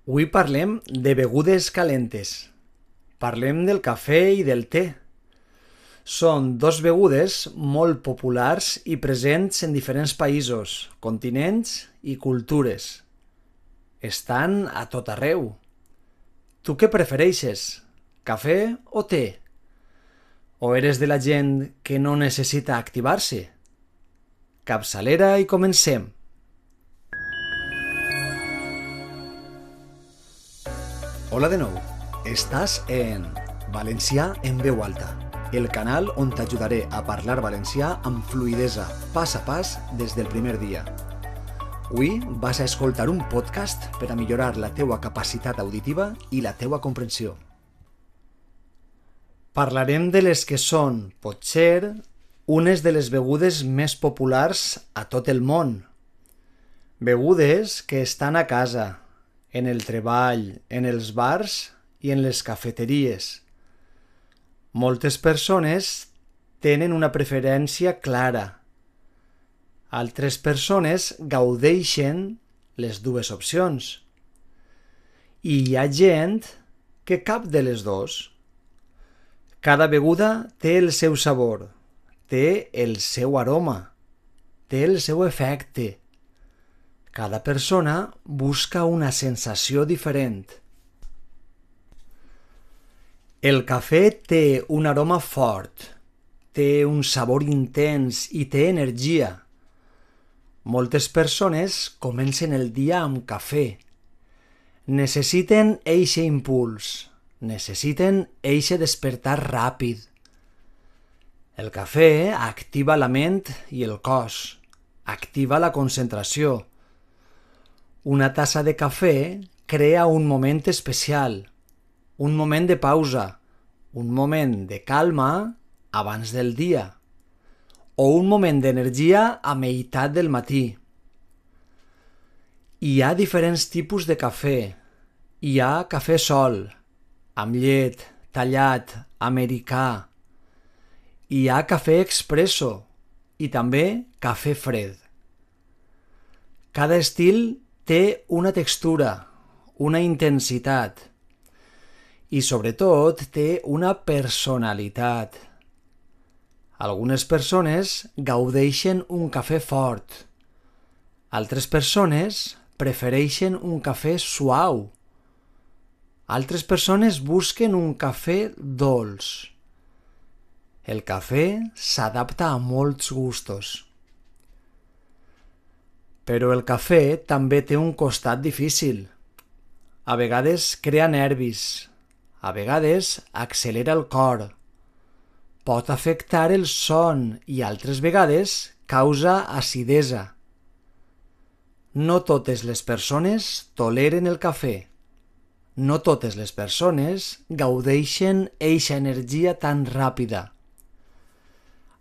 Avui parlem de begudes calentes. Parlem del cafè i del te. Són dos begudes molt populars i presents en diferents països, continents i cultures. Estan a tot arreu. Tu què prefereixes, cafè o te? O eres de la gent que no necessita activar-se? Capçalera i comencem. Hola de nou, estàs en Valencià en veu alta, el canal on t'ajudaré a parlar valencià amb fluïdesa, pas a pas, des del primer dia. Avui vas a escoltar un podcast per a millorar la teua capacitat auditiva i la teua comprensió. Parlarem de les que són, potser, unes de les begudes més populars a tot el món. Begudes que estan a casa, en el treball, en els bars i en les cafeteries. Moltes persones tenen una preferència clara. Altres persones gaudeixen les dues opcions. I hi ha gent que cap de les dos. Cada beguda té el seu sabor, té el seu aroma, té el seu efecte. Cada persona busca una sensació diferent. El cafè té un aroma fort, té un sabor intens i té energia. Moltes persones comencen el dia amb cafè. Necessiten eixe impuls, necessiten eixe despertar ràpid. El cafè activa la ment i el cos, activa la concentració. Una tassa de cafè crea un moment especial, un moment de pausa, un moment de calma abans del dia, o un moment d'energia a meitat del matí. Hi ha diferents tipus de cafè. Hi ha cafè sol, amb llet, tallat, americà. Hi ha cafè expresso i també cafè fred. Cada estil té una textura, una intensitat i sobretot té una personalitat. Algunes persones gaudeixen un cafè fort. Altres persones prefereixen un cafè suau. Altres persones busquen un cafè dolç. El cafè s'adapta a molts gustos. Però el cafè també té un costat difícil. A vegades crea nervis, a vegades accelera el cor, pot afectar el son i altres vegades causa acidesa. No totes les persones toleren el cafè. No totes les persones gaudeixen eixa energia tan ràpida.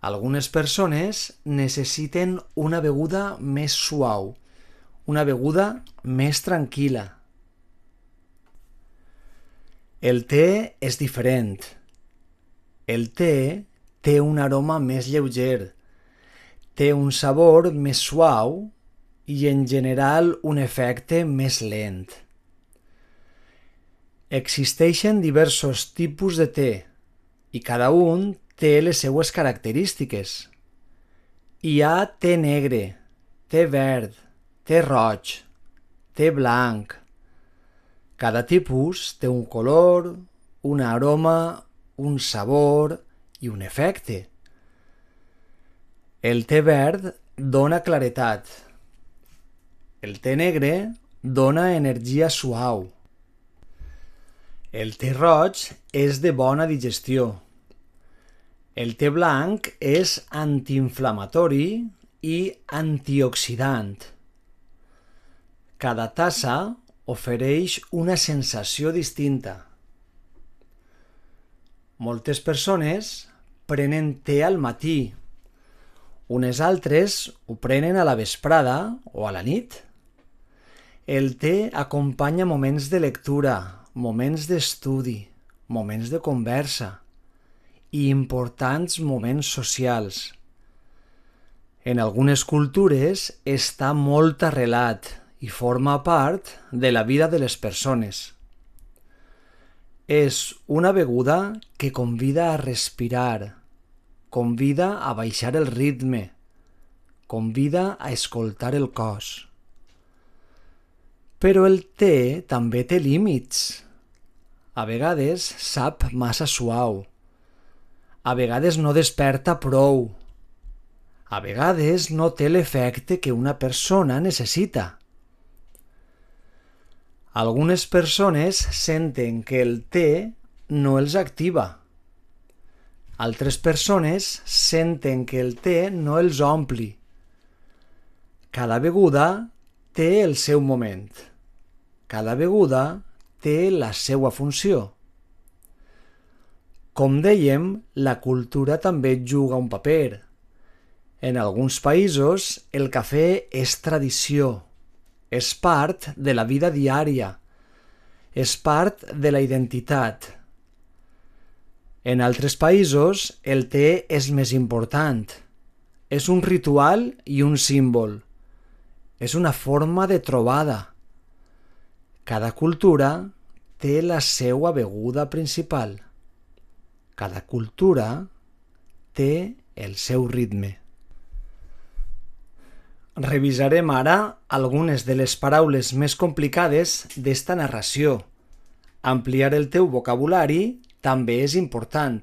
Algunes persones necessiten una beguda més suau, una beguda més tranquil·la. El te és diferent. El te té un aroma més lleuger, té un sabor més suau i en general un efecte més lent. Existeixen diversos tipus de te i cada un té les seues característiques. Hi ha te negre, te verd, te roig, te blanc. Cada tipus té un color, un aroma, un sabor i un efecte. El te verd dona claretat. El te negre dona energia suau. El te roig és de bona digestió. El te blanc és antiinflamatori i antioxidant. Cada tassa ofereix una sensació distinta. Moltes persones prenen te al matí. Unes altres ho prenen a la vesprada o a la nit. El te acompanya moments de lectura, moments d'estudi, moments de conversa i importants moments socials. En algunes cultures està molt arrelat i forma part de la vida de les persones. És una beguda que convida a respirar, convida a baixar el ritme, convida a escoltar el cos. Però el te també té límits. A vegades sap massa suau. A vegades no desperta prou. A vegades no té l'efecte que una persona necessita. Algunes persones senten que el te no els activa. Altres persones senten que el te no els ompli. Cada beguda té el seu moment. Cada beguda té la seva funció. Com dèiem, la cultura també juga un paper. En alguns països el cafè és tradició, és part de la vida diària, és part de la identitat. En altres països el te és més important. És un ritual i un símbol. És una forma de trobada. Cada cultura té la seva beguda principal. Cada cultura té el seu ritme. Revisarem ara algunes de les paraules més complicades d'esta narració. Ampliar el teu vocabulari també és important.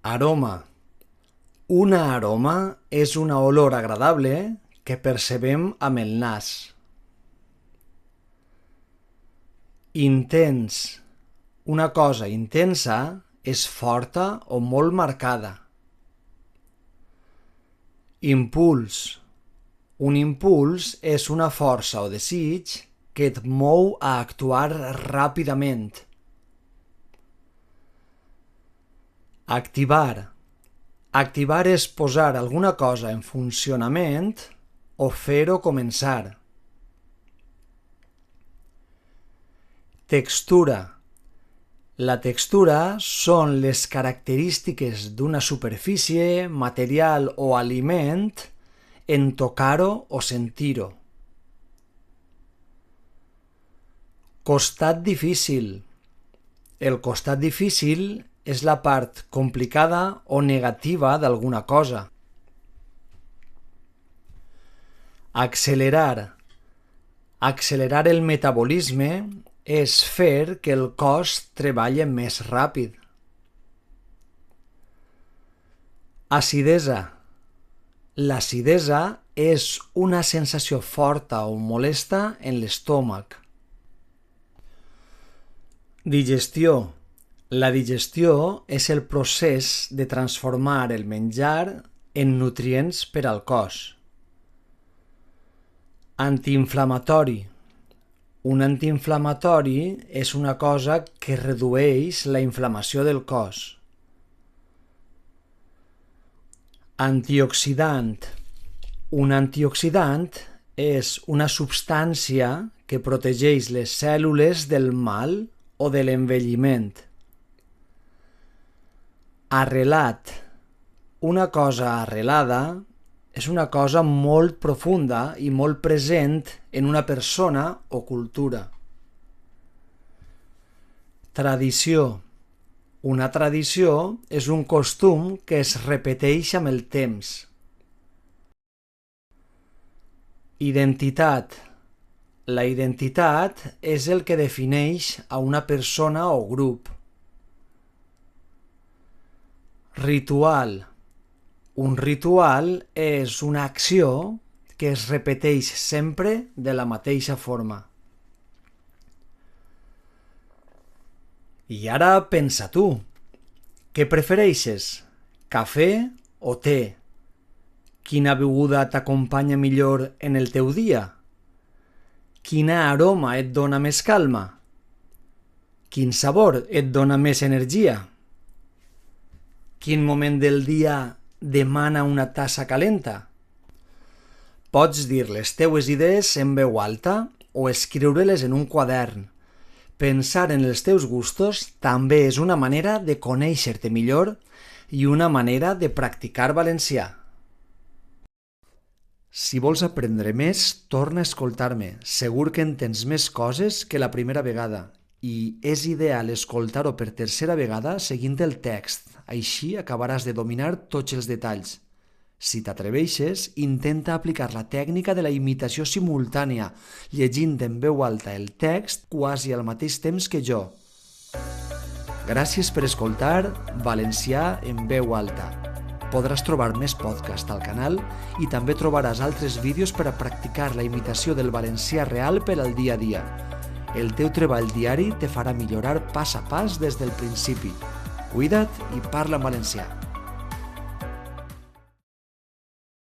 Aroma. Una aroma és una olor agradable que percebem amb el nas. Intens. Una cosa intensa és forta o molt marcada. Impuls. Un impuls és una força o desig que et mou a actuar ràpidament. Activar. Activar és posar alguna cosa en funcionament o fer-ho començar. Textura. La textura són les característiques d'una superfície, material o aliment en tocar-ho o sentir-ho. Costat difícil. El costat difícil és la part complicada o negativa d'alguna cosa. Accelerar. Accelerar el metabolisme és fer que el cos treballi més ràpid. Acidesa. L'acidesa és una sensació forta o molesta en l'estómac. Digestió. La digestió és el procés de transformar el menjar en nutrients per al cos. Antiinflamatori. Un antiinflamatori és una cosa que redueix la inflamació del cos. Antioxidant. Un antioxidant és una substància que protegeix les cèl·lules del mal o de l'envelliment. Arrelat. Una cosa arrelada és una cosa molt profunda i molt present en una persona o cultura. Tradició. Una tradició és un costum que es repeteix amb el temps. Identitat. La identitat és el que defineix a una persona o grup. Ritual. Un ritual és una acció que es repeteix sempre de la mateixa forma. I ara pensa tu, què prefereixes? Cafè o te? Quina beguda t'acompanya millor en el teu dia? Quina aroma et dona més calma? Quin sabor et dona més energia? Quin moment del dia demana una tassa calenta? Pots dir les teues idees en veu alta o escriure-les en un quadern. Pensar en els teus gustos també és una manera de conèixer-te millor i una manera de practicar valencià. Si vols aprendre més, torna a escoltar-me. Segur que entens més coses que la primera vegada. I és ideal escoltar-ho per tercera vegada seguint el text. Així acabaràs de dominar tots els detalls. Si t'atreveixes, intenta aplicar la tècnica de la imitació simultània, llegint en veu alta el text quasi al mateix temps que jo. Gràcies per escoltar Valencià en veu alta. Podràs trobar més podcasts al canal i també trobaràs altres vídeos per a practicar la imitació del valencià real per al dia a dia. El teu treball diari te farà millorar pas a pas des del principi. Cuida't i parla en valencià.